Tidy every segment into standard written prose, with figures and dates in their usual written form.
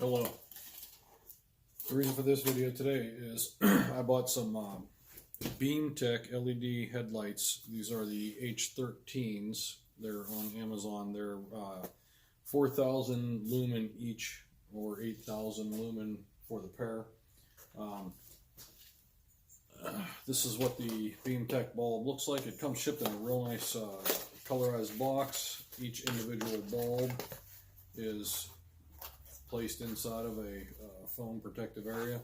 Hello. The reason for this video today is I bought some Beamtech LED headlights. These are the H13s. They're on Amazon. They're 4,000 lumen each, or 8,000 lumen for the pair. This is what the Beamtech bulb looks like. It comes shipped in a real nice colorized box. Each individual bulb is placed inside of a foam protective area.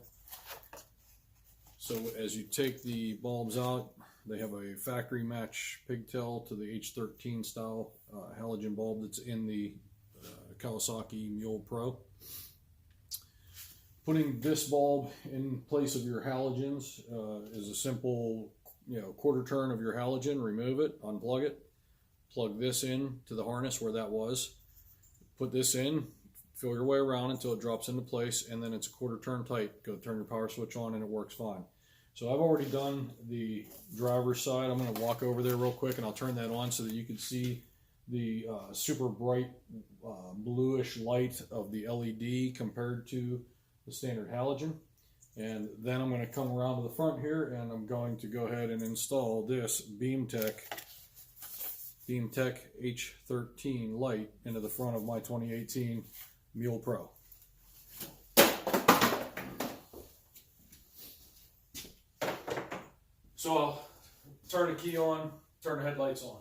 So as you take the bulbs out, they have a factory match pigtail to the H13 style halogen bulb that's in the Kawasaki Mule Pro. Putting this bulb in place of your halogens is a simple, quarter turn of your halogen. Remove it, unplug it, plug this in to the harness where that was, put this in, feel your way around until it drops into place, and then it's a quarter turn tight. Go turn your power switch on and it works fine. So I've already done the driver's side. I'm going to walk over there real quick and I'll turn that on so that you can see the super bright bluish light of the LED compared to the standard halogen. And then I'm going to come around to the front here and I'm going to go ahead and install this Beamtech H13 light into the front of my 2018 Mule Pro. So I'll turn the key on, turn the headlights on.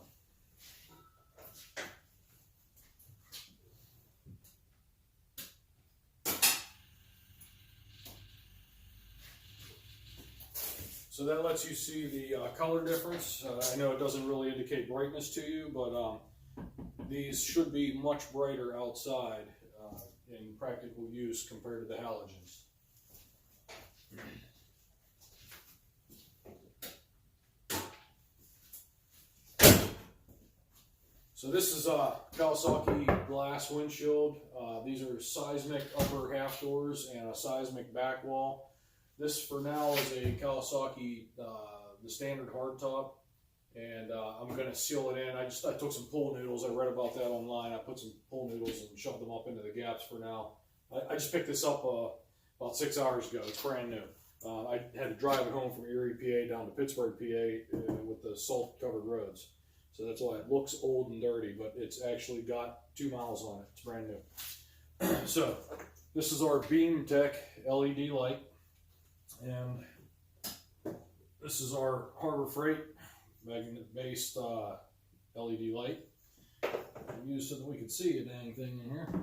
So that lets you see the color difference. I know it doesn't really indicate brightness to you, but these should be much brighter outside in practical use compared to the halogens. So this is a Kawasaki glass windshield. These are seismic upper half doors and a seismic back wall. This for now is a Kawasaki, the standard hardtop, and I'm going to seal it in. I took some pool noodles. I read about that online. I put some pool noodles and shoved them up into the gaps for now. I just picked this up about 6 hours ago. It's brand new. I had to drive it home from Erie, PA down to Pittsburgh, PA with the salt-covered roads. So that's why it looks old and dirty, but it's actually got 2 miles on it. It's brand new. So this is our Beamtech LED light. And this is our Harbor Freight magnet-based LED light. I used so that we could see a dang thing in here.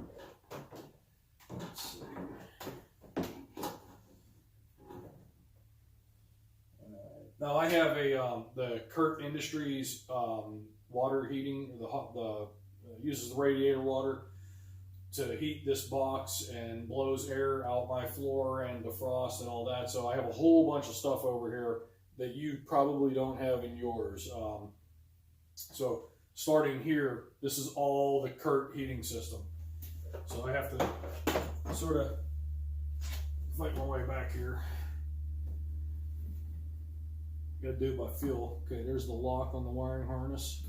Let's see. Now I have the Kurt Industries water heating. Uses the radiator water to heat this box and blows air out my floor and defrost and all that. So I have a whole bunch of stuff over here that you probably don't have in yours. So starting here, this is all the Kurt heating system. So I have to sort of fight my way back here. Gotta do it by feel. Okay, there's the lock on the wiring harness.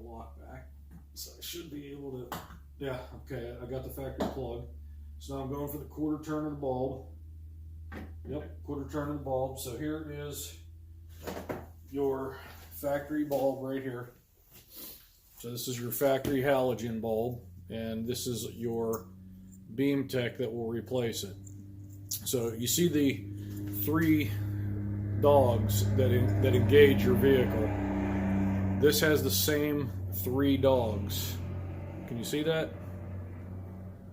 Lock back, so I should be able to, yeah, okay, I got the factory plug. So now I'm going for the quarter turn of the bulb. Yep, quarter turn of the bulb. So here is your factory bulb right here. So this is your factory halogen bulb, and this is your Beamtech that will replace it. So you see the 3 dogs that engage your vehicle. This has the same 3 dogs. Can you see that?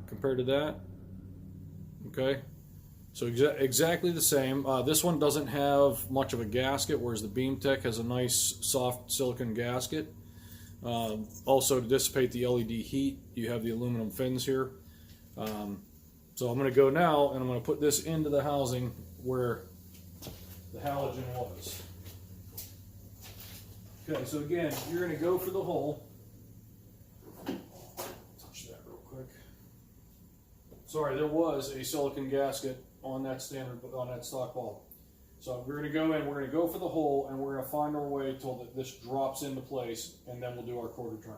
Compared to that? Okay. So exactly the same. This one doesn't have much of a gasket, whereas the Beamtech has a nice soft silicone gasket. Also to dissipate the LED heat, you have the aluminum fins here. So I'm going to go now and I'm going to put this into the housing where the halogen was. Okay, so again, you're going to go for the hole. Touch that real quick. Sorry, there was a silicone gasket on that stock bulb. So we're going to go in, we're going to go for the hole, and we're going to find our way till that this drops into place, and then we'll do our quarter turn.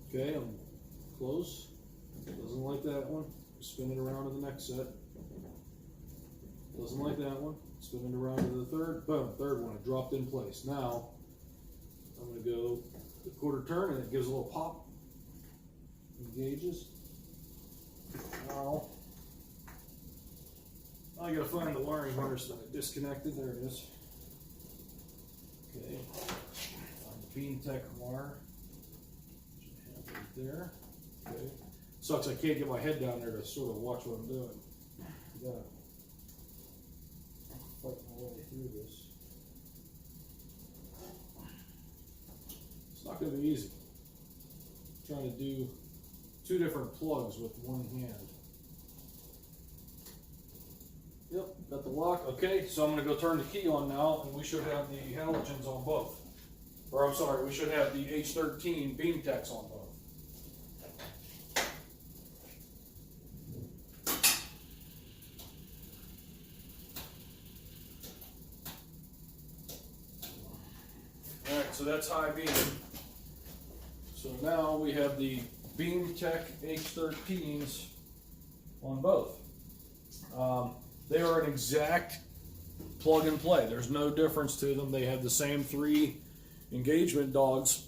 Okay, I'm close. Doesn't like that one. Spin it around to the next set. Doesn't like that one. Spin it around to the third. Boom, third one. It dropped in place. Now, I'm going to go the quarter turn, and it gives a little pop. Engages. Now, I got to find the wiring harness that I disconnected. There it is. Okay. Find the Beamtech wire. Right there. Okay. Sucks I can't get my head down there to sort of watch what I'm doing. Yeah. Fight my way through this. It's not going to be easy. I'm trying to do 2 different plugs with one hand. Yep, got the lock. Okay, so I'm going to go turn the key on now, and we should have the halogens on both. Or I'm sorry, we should have the H13 Beamtechs on both. So that's high beam. So now we have the Beamtech H13s on both. They are an exact plug and play. There's no difference to them. They have the same 3 engagement dogs.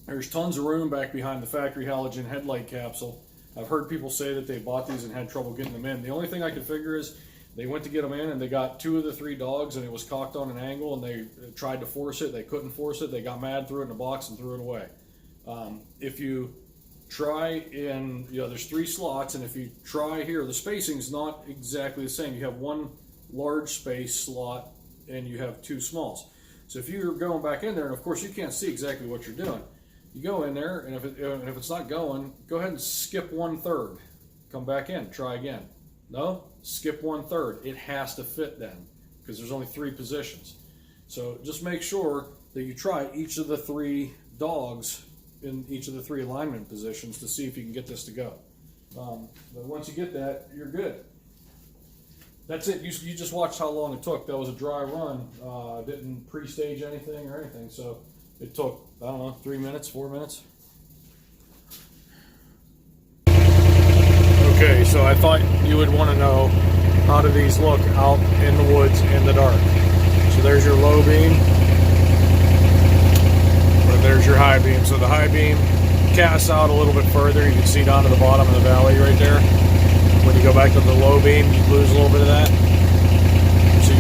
There's tons of room back behind the factory halogen headlight capsule. I've heard people say that they bought these and had trouble getting them in. The only thing I could figure is they went to get them in and they got 2 of the 3 dogs and it was cocked on an angle and they tried to force it. They couldn't force it. They got mad, threw it in a box and threw it away. If you try in, there's 3 slots, and if you try here, the spacing's not exactly the same. You have 1 large space slot and you have 2 smalls. So if you're going back in there, and of course you can't see exactly what you're doing, you go in there, and if it's not going, go ahead and skip 1/3. Come back in, try again. No, skip 1/3. It has to fit then, because there's only 3 positions. So just make sure that you try each of the 3 dogs in each of the 3 alignment positions to see if you can get this to go. But once you get that, you're good. That's it. You just watched how long it took. That was a dry run. Didn't pre-stage anything or anything. So it took, I don't know, 3 minutes, 4 minutes. Okay, so I thought you would want to know, how do these look out in the woods in the dark? So there's your low beam. There's your high beam. So the high beam casts out a little bit further. You can see down to the bottom of the valley right there. When you go back to the low beam, you lose a little bit of that. So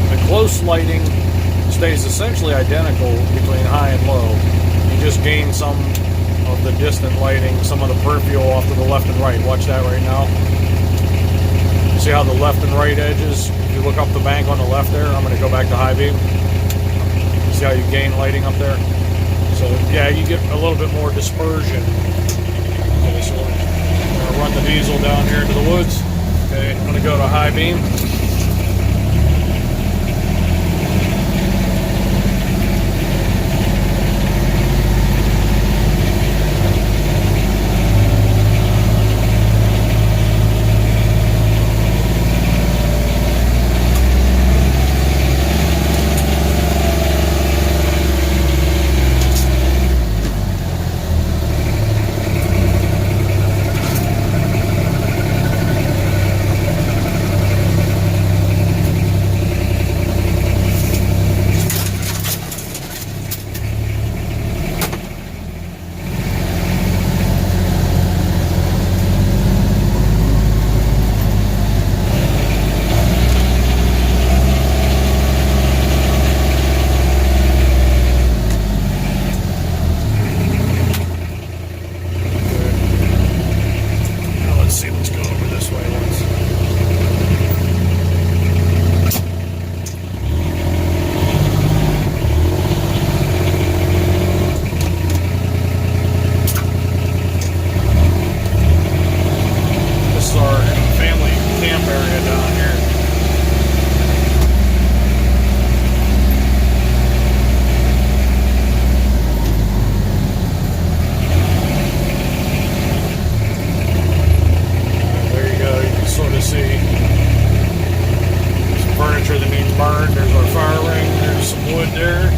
the close lighting stays essentially identical between high and low. You just gain some of the distant lighting, some of the peripheral off to the left and right. Watch that right now. See how the left and right edges, if you look up the bank on the left there, I'm going to go back to high beam. See how you gain lighting up there? So yeah, you get a little bit more dispersion. Okay, so I'm going to run the diesel down here into the woods. Okay, I'm going to go to high beam. there.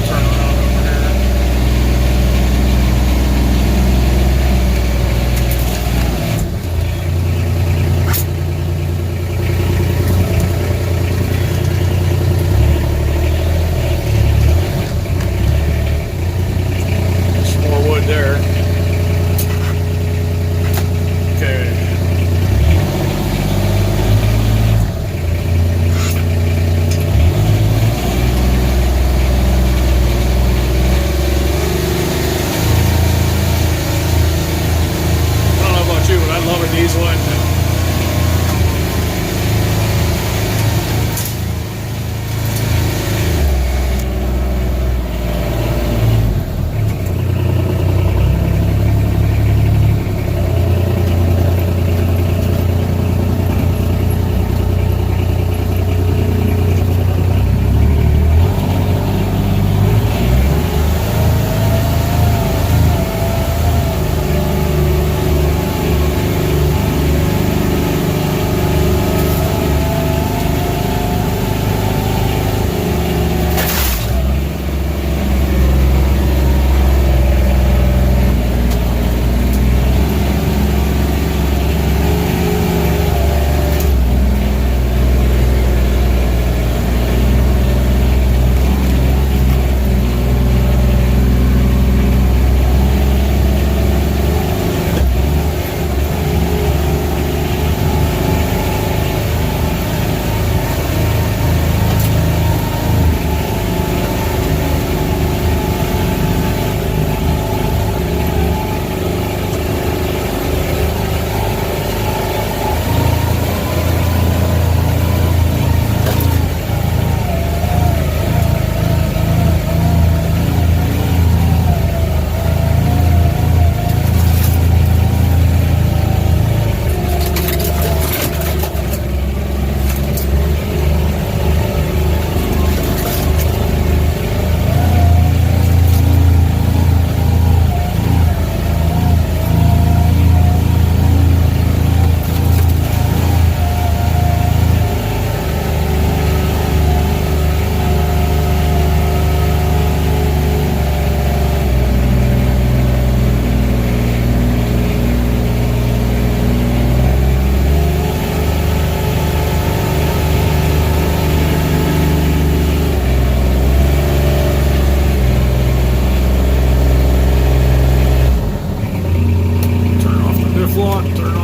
Turn around over here. Some more wood there. Okay. I love a diesel engine. Turn